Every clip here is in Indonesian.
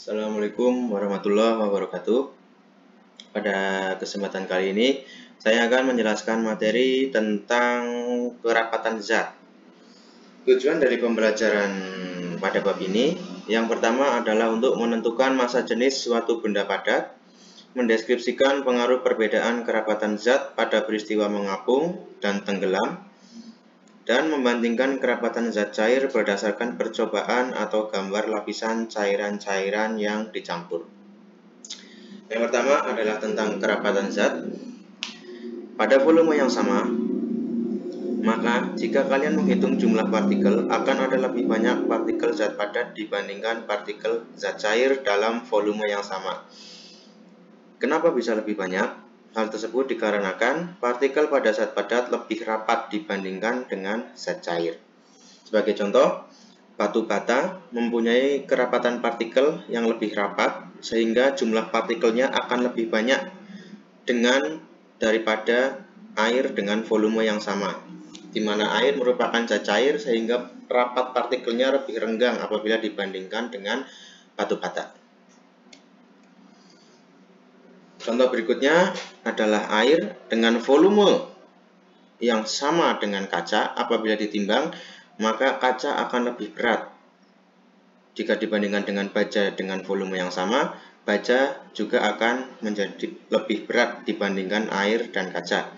Assalamualaikum warahmatullahi wabarakatuh. Pada kesempatan kali ini, saya akan menjelaskan materi tentang kerapatan zat. Tujuan dari pembelajaran pada bab ini, yang pertama adalah untuk menentukan massa jenis suatu benda padat, mendeskripsikan pengaruh perbedaan kerapatan zat pada peristiwa mengapung dan tenggelam, dan membandingkan kerapatan zat cair berdasarkan percobaan atau gambar lapisan cairan-cairan yang dicampur. Yang pertama adalah tentang kerapatan zat. Pada volume yang sama, maka jika kalian menghitung jumlah partikel, akan ada lebih banyak partikel zat padat dibandingkan partikel zat cair dalam volume yang sama. Kenapa bisa lebih banyak? Hal tersebut dikarenakan partikel pada zat padat lebih rapat dibandingkan dengan zat cair. Sebagai contoh, batu bata mempunyai kerapatan partikel yang lebih rapat, sehingga jumlah partikelnya akan lebih banyak daripada air dengan volume yang sama, di mana air merupakan zat cair sehingga rapat partikelnya lebih renggang apabila dibandingkan dengan batu bata. Contoh berikutnya adalah air dengan volume yang sama dengan kaca. Apabila ditimbang, maka kaca akan lebih berat. Jika dibandingkan dengan baja dengan volume yang sama, baja juga akan menjadi lebih berat dibandingkan air dan kaca.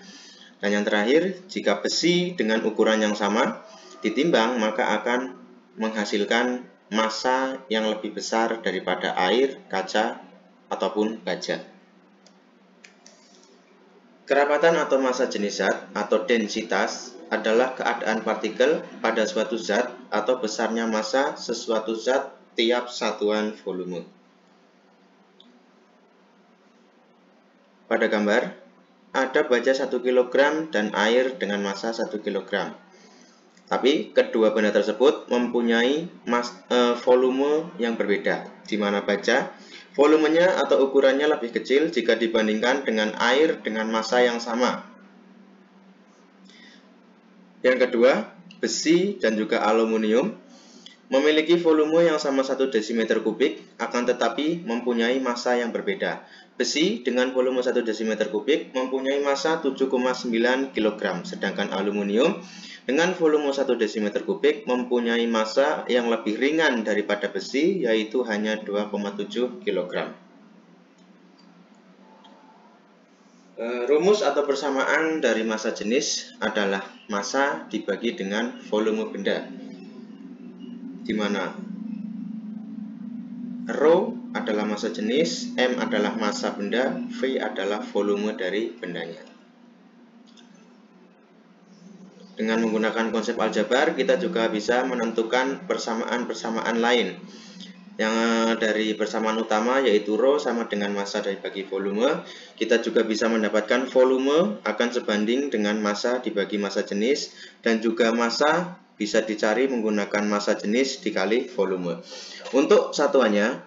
Dan yang terakhir, jika besi dengan ukuran yang sama ditimbang, maka akan menghasilkan massa yang lebih besar daripada air, kaca, ataupun baja. Kerapatan atau massa jenis zat atau densitas adalah keadaan partikel pada suatu zat atau besarnya massa sesuatu zat tiap satuan volume. Pada gambar, ada baja 1 kg dan air dengan massa 1 kg. Tapi kedua benda tersebut mempunyai volume yang berbeda, di mana baja volumenya atau ukurannya lebih kecil jika dibandingkan dengan air dengan massa yang sama. Yang kedua, besi dan juga aluminium memiliki volume yang sama 1 desimeter kubik, akan tetapi mempunyai massa yang berbeda. Besi dengan volume 1 desimeter kubik mempunyai massa 7,9 kg, sedangkan aluminium dengan volume 1 desimeter kubik mempunyai massa yang lebih ringan daripada besi, yaitu hanya 2,7 kg. Rumus atau persamaan dari massa jenis adalah massa dibagi dengan volume benda, di mana Rho adalah massa jenis, M adalah massa benda, V adalah volume dari bendanya. Dengan menggunakan konsep aljabar, kita juga bisa menentukan persamaan-persamaan lain. Yang dari persamaan utama yaitu Rho sama dengan massa dibagi volume. Kita juga bisa mendapatkan volume akan sebanding dengan massa dibagi massa jenis, dan juga massa bisa dicari menggunakan massa jenis dikali volume. Untuk satuannya,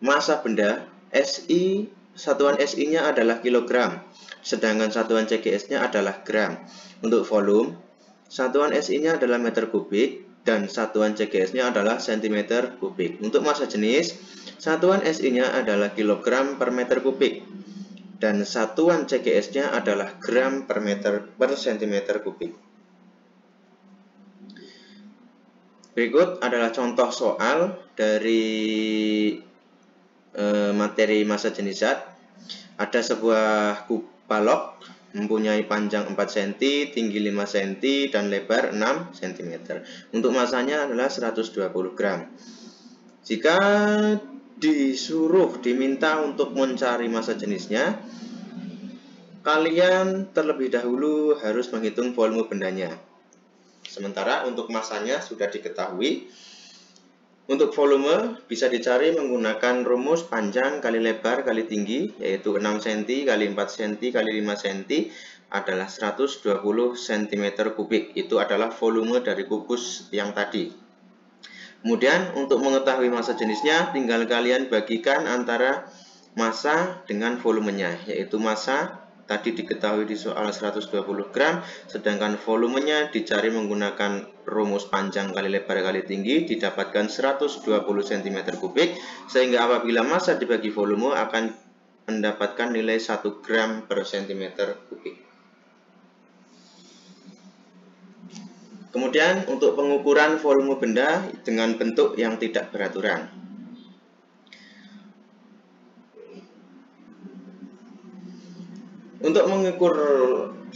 massa benda, SI, satuan SI-nya adalah kilogram, sedangkan satuan CGS-nya adalah gram. Untuk volume, satuan SI-nya adalah meter kubik dan satuan CGS-nya adalah cm kubik. Untuk massa jenis, satuan SI-nya adalah kilogram per meter kubik dan satuan CGS-nya adalah gram per cm kubik. Berikut adalah contoh soal dari materi massa jenis zat. Ada sebuah balok mempunyai panjang 4 cm, tinggi 5 cm, dan lebar 6 cm. Untuk massanya adalah 120 gram. Jika diminta untuk mencari massa jenisnya, kalian terlebih dahulu harus menghitung volume bendanya. Sementara untuk massanya sudah diketahui. Untuk volume bisa dicari menggunakan rumus panjang kali lebar kali tinggi, yaitu 6 cm kali 4 cm kali 5 cm adalah 120 cm kubik. Itu adalah volume dari kubus yang tadi. Kemudian untuk mengetahui massa jenisnya, tinggal kalian bagikan antara massa dengan volumenya, yaitu massa tadi diketahui di soal 120 gram, sedangkan volumenya dicari menggunakan rumus panjang kali lebar kali tinggi, didapatkan 120 cm3, sehingga apabila massa dibagi volume akan mendapatkan nilai 1 gram per cm3. Kemudian untuk pengukuran volume benda dengan bentuk yang tidak beraturan. Untuk mengukur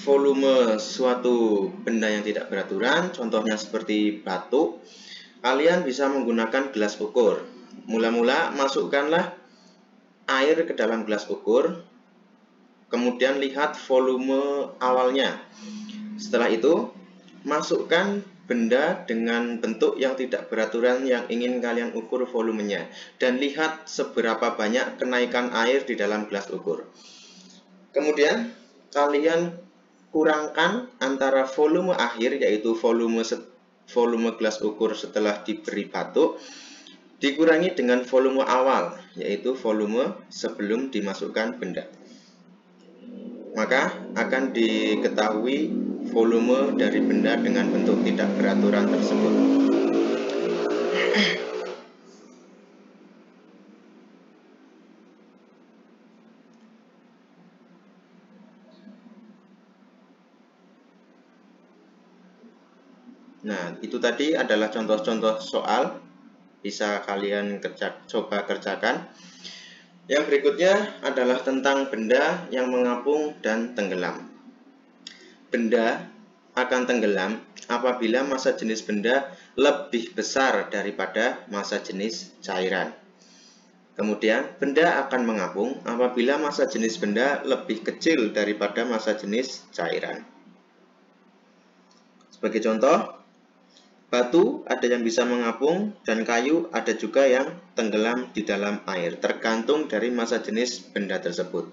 volume suatu benda yang tidak beraturan, contohnya seperti batu, kalian bisa menggunakan gelas ukur. Mula-mula masukkanlah air ke dalam gelas ukur, kemudian lihat volume awalnya. Setelah itu, masukkan benda dengan bentuk yang tidak beraturan yang ingin kalian ukur volumenya, dan lihat seberapa banyak kenaikan air di dalam gelas ukur. Kemudian kalian kurangkan antara volume akhir, yaitu volume gelas ukur setelah diberi batu, dikurangi dengan volume awal, yaitu volume sebelum dimasukkan benda. Maka akan diketahui volume dari benda dengan bentuk tidak beraturan tersebut. Nah, itu tadi adalah contoh-contoh soal, bisa kalian coba kerjakan. Yang berikutnya adalah tentang benda yang mengapung dan tenggelam. Benda akan tenggelam apabila massa jenis benda lebih besar daripada massa jenis cairan. Kemudian, benda akan mengapung apabila massa jenis benda lebih kecil daripada massa jenis cairan. Sebagai contoh, batu ada yang bisa mengapung dan kayu ada juga yang tenggelam di dalam air, tergantung dari massa jenis benda tersebut.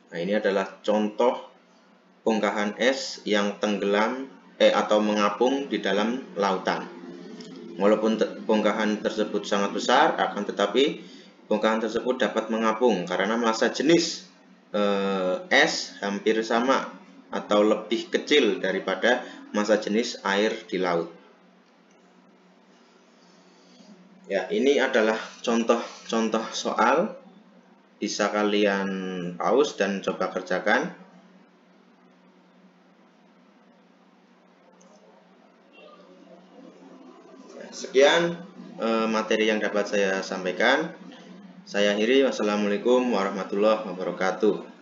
Nah, ini adalah contoh bongkahan es yang tenggelam atau mengapung di dalam lautan. Walaupun bongkahan tersebut sangat besar, akan tetapi bongkahan tersebut dapat mengapung karena massa jenis es hampir sama atau lebih kecil daripada massa jenis air di laut. Ya, ini adalah contoh-contoh soal, bisa kalian pause dan coba kerjakan. Sekian materi yang dapat saya sampaikan. Saya akhiri. Wassalamualaikum warahmatullahi wabarakatuh.